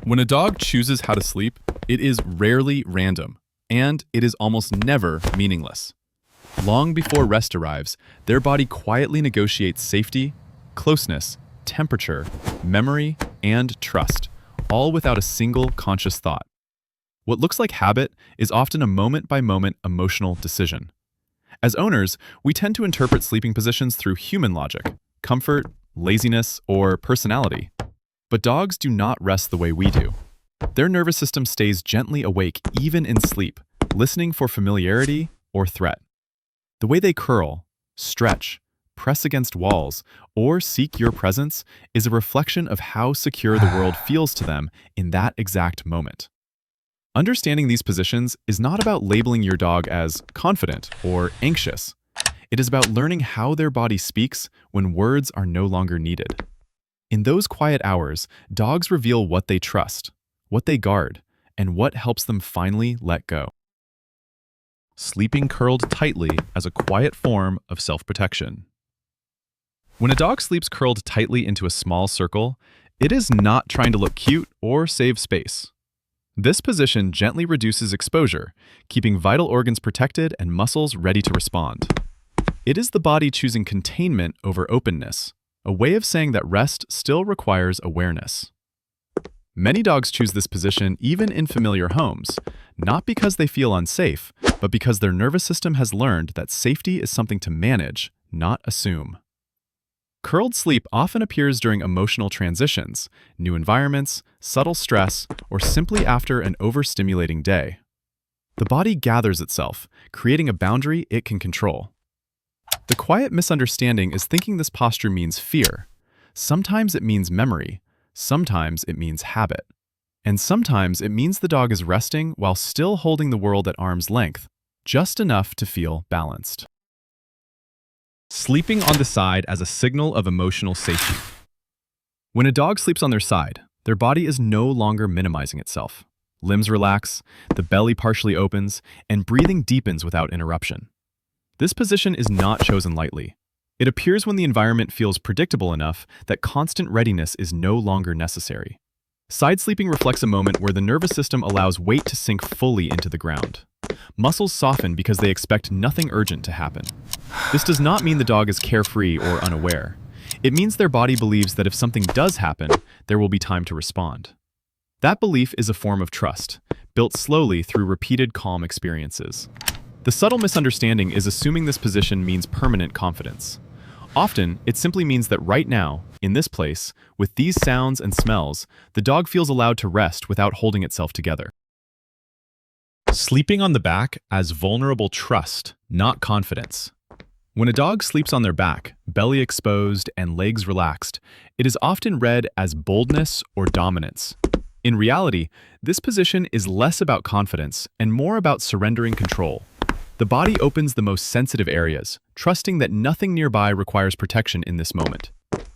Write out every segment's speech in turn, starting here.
When a dog chooses how to sleep, it is rarely random, and it is almost never meaningless. Long before rest arrives, their body quietly negotiates safety, closeness, temperature, memory, and trust, all without a single conscious thought. What looks like habit is often a moment-by-moment emotional decision. As owners, we tend to interpret sleeping positions through human logic, comfort, laziness, or personality. But dogs do not rest the way we do. Their nervous system stays gently awake even in sleep, listening for familiarity or threat. The way they curl, stretch, press against walls, or seek your presence is a reflection of how secure the world feels to them in that exact moment. Understanding these positions is not about labeling your dog as confident or anxious. It is about learning how their body speaks when words are no longer needed. In those quiet hours, dogs reveal what they trust, what they guard, and what helps them finally let go. Sleeping curled tightly as a quiet form of self-protection. When a dog sleeps curled tightly into a small circle, it is not trying to look cute or save space. This position gently reduces exposure, keeping vital organs protected and muscles ready to respond. It is the body choosing containment over openness, a way of saying that rest still requires awareness. Many dogs choose this position even in familiar homes, not because they feel unsafe, but because their nervous system has learned that safety is something to manage, not assume. Curled sleep often appears during emotional transitions, new environments, subtle stress, or simply after an overstimulating day. The body gathers itself, creating a boundary it can control. The quiet misunderstanding is thinking this posture means fear. Sometimes it means memory, sometimes it means habit, and sometimes it means the dog is resting while still holding the world at arm's length, just enough to feel balanced. Sleeping on the side as a signal of emotional safety. When a dog sleeps on their side, their body is no longer minimizing itself. Limbs relax, the belly partially opens, and breathing deepens without interruption. This position is not chosen lightly. It appears when the environment feels predictable enough that constant readiness is no longer necessary. Side sleeping reflects a moment where the nervous system allows weight to sink fully into the ground. Muscles soften because they expect nothing urgent to happen. This does not mean the dog is carefree or unaware. It means their body believes that if something does happen, there will be time to respond. That belief is a form of trust, built slowly through repeated calm experiences. The subtle misunderstanding is assuming this position means permanent confidence. Often, it simply means that right now, in this place, with these sounds and smells, the dog feels allowed to rest without holding itself together. Sleeping on the back as vulnerable trust, not confidence. When a dog sleeps on their back, belly exposed and legs relaxed, it is often read as boldness or dominance. In reality, this position is less about confidence and more about surrendering control. The body opens the most sensitive areas, trusting that nothing nearby requires protection in this moment.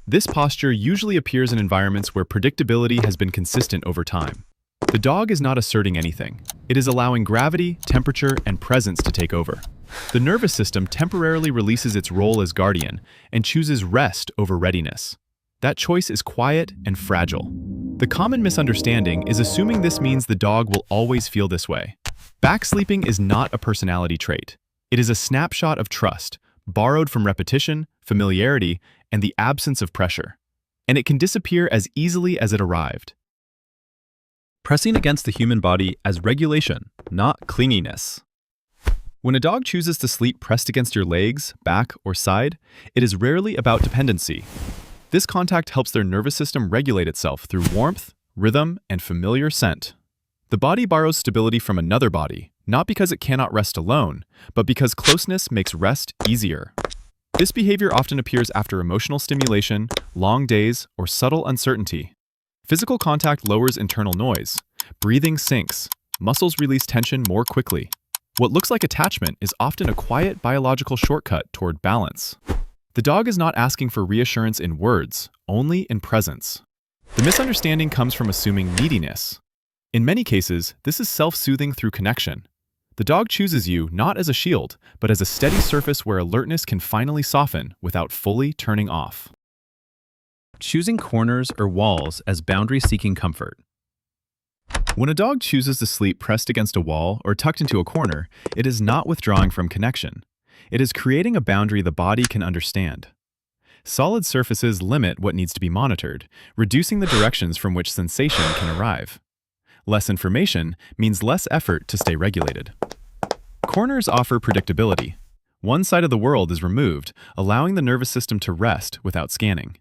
This posture usually appears in environments where predictability has been consistent over time. The dog is not asserting anything. It is allowing gravity, temperature, and presence to take over. The nervous system temporarily releases its role as guardian and chooses rest over readiness. That choice is quiet and fragile. The common misunderstanding is assuming this means the dog will always feel this way. Back sleeping is not a personality trait. It is a snapshot of trust, borrowed from repetition, familiarity, and the absence of pressure. And it can disappear as easily as it arrived. Pressing against the human body as regulation, not clinginess. When a dog chooses to sleep pressed against your legs, back, or side, it is rarely about dependency. This contact helps their nervous system regulate itself through warmth, rhythm, and familiar scent. The body borrows stability from another body, not because it cannot rest alone, but because closeness makes rest easier. This behavior often appears after emotional stimulation, long days, or subtle uncertainty. Physical contact lowers internal noise. Breathing sinks. Muscles release tension more quickly. What looks like attachment is often a quiet biological shortcut toward balance. The dog is not asking for reassurance in words, only in presence. The misunderstanding comes from assuming neediness. In many cases, this is self-soothing through connection. The dog chooses you not as a shield, but as a steady surface where alertness can finally soften without fully turning off. Choosing corners or walls as boundary-seeking comfort. When a dog chooses to sleep pressed against a wall or tucked into a corner, it is not withdrawing from connection. It is creating a boundary the body can understand. Solid surfaces limit what needs to be monitored, reducing the directions from which sensation can arrive. Less information means less effort to stay regulated. Corners offer predictability. One side of the world is removed, allowing the nervous system to rest without scanning.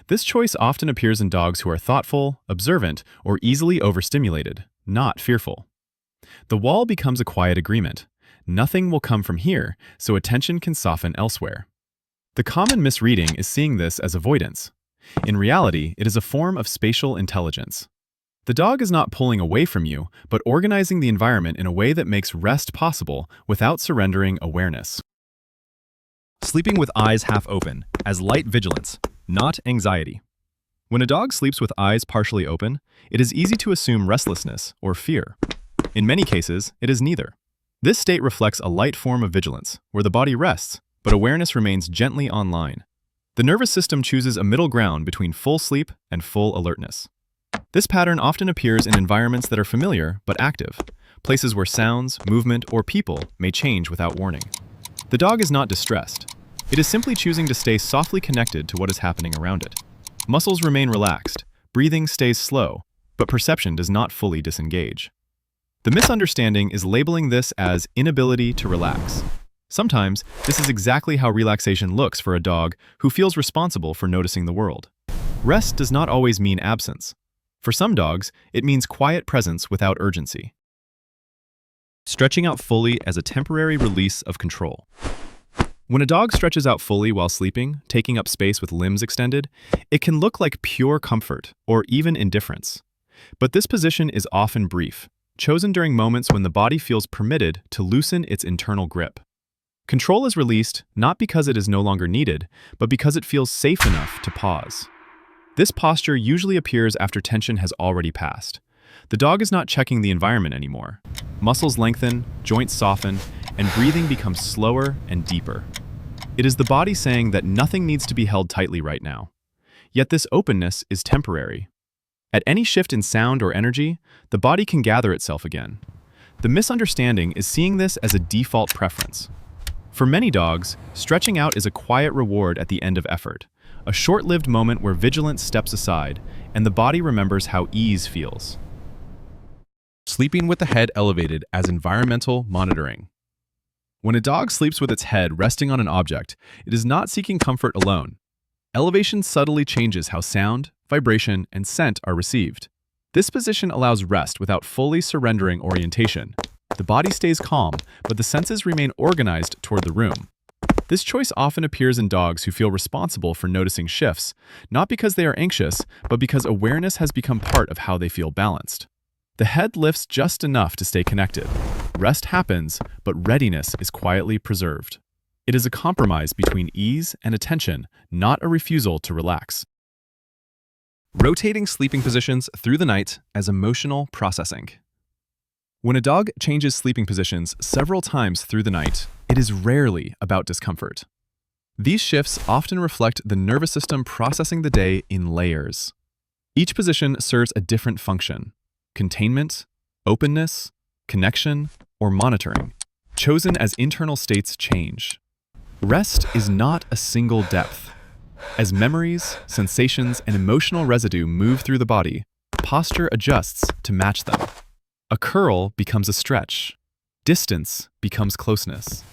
This choice often appears in dogs who are thoughtful, observant, or easily overstimulated, not fearful. The wall becomes a quiet agreement. Nothing will come from here, so attention can soften elsewhere. The common misreading is seeing this as avoidance. In reality, it is a form of spatial intelligence. The dog is not pulling away from you, but organizing the environment in a way that makes rest possible without surrendering awareness. Sleeping with eyes half open, as light vigilance, not anxiety. When a dog sleeps with eyes partially open, it is easy to assume restlessness or fear. In many cases, it is neither. This state reflects a light form of vigilance, where the body rests, but awareness remains gently online. The nervous system chooses a middle ground between full sleep and full alertness. This pattern often appears in environments that are familiar but active, places where sounds, movement, or people may change without warning. The dog is not distressed. It is simply choosing to stay softly connected to what is happening around it. Muscles remain relaxed, breathing stays slow, but perception does not fully disengage. The misunderstanding is labeling this as inability to relax. Sometimes, this is exactly how relaxation looks for a dog who feels responsible for noticing the world. Rest does not always mean absence. For some dogs, it means quiet presence without urgency. Stretching out fully as a temporary release of control. When a dog stretches out fully while sleeping, taking up space with limbs extended, it can look like pure comfort or even indifference. But this position is often brief, chosen during moments when the body feels permitted to loosen its internal grip. Control is released not because it is no longer needed, but because it feels safe enough to pause. This posture usually appears after tension has already passed. The dog is not checking the environment anymore. Muscles lengthen, joints soften, and breathing becomes slower and deeper. It is the body saying that nothing needs to be held tightly right now. Yet this openness is temporary. At any shift in sound or energy, the body can gather itself again. The misunderstanding is seeing this as a default preference. For many dogs, stretching out is a quiet reward at the end of effort, a short-lived moment where vigilance steps aside and the body remembers how ease feels. Sleeping with the head elevated as environmental monitoring. When a dog sleeps with its head resting on an object, it is not seeking comfort alone. Elevation subtly changes how sound, vibration, and scent are received. This position allows rest without fully surrendering orientation. The body stays calm, but the senses remain organized toward the room. This choice often appears in dogs who feel responsible for noticing shifts, not because they are anxious, but because awareness has become part of how they feel balanced. The head lifts just enough to stay connected. Rest happens, but readiness is quietly preserved. It is a compromise between ease and attention, not a refusal to relax. Rotating sleeping positions through the night as emotional processing. When a dog changes sleeping positions several times through the night, it is rarely about discomfort. These shifts often reflect the nervous system processing the day in layers. Each position serves a different function: containment, openness, connection, or monitoring, chosen as internal states change. Rest is not a single depth. As memories, sensations, and emotional residue move through the body, posture adjusts to match them. A curl becomes a stretch. Distance becomes closeness.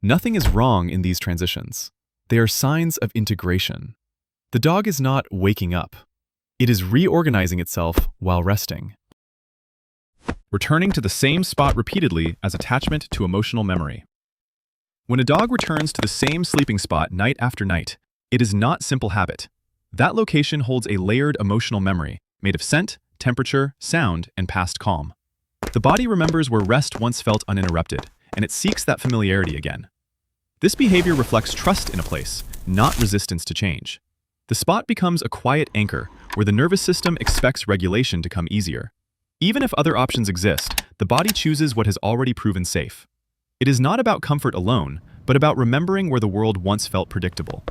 Nothing is wrong in these transitions. They are signs of integration. The dog is not waking up. It is reorganizing itself while resting. Returning to the same spot repeatedly as attachment to emotional memory. When a dog returns to the same sleeping spot night after night, it is not simple habit. That location holds a layered emotional memory made of scent, temperature, sound, and past calm. The body remembers where rest once felt uninterrupted, and it seeks that familiarity again. This behavior reflects trust in a place, not resistance to change. The spot becomes a quiet anchor where the nervous system expects regulation to come easier. Even if other options exist, the body chooses what has already proven safe. It is not about comfort alone, but about remembering where the world once felt predictable.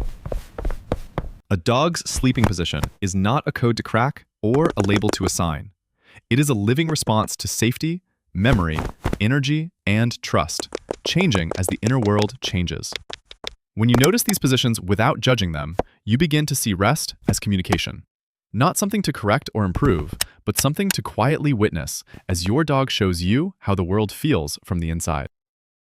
A dog's sleeping position is not a code to crack or a label to assign. It is a living response to safety, memory, energy, and trust, changing as the inner world changes. When you notice these positions without judging them, you begin to see rest as communication. Not something to correct or improve, but something to quietly witness as your dog shows you how the world feels from the inside.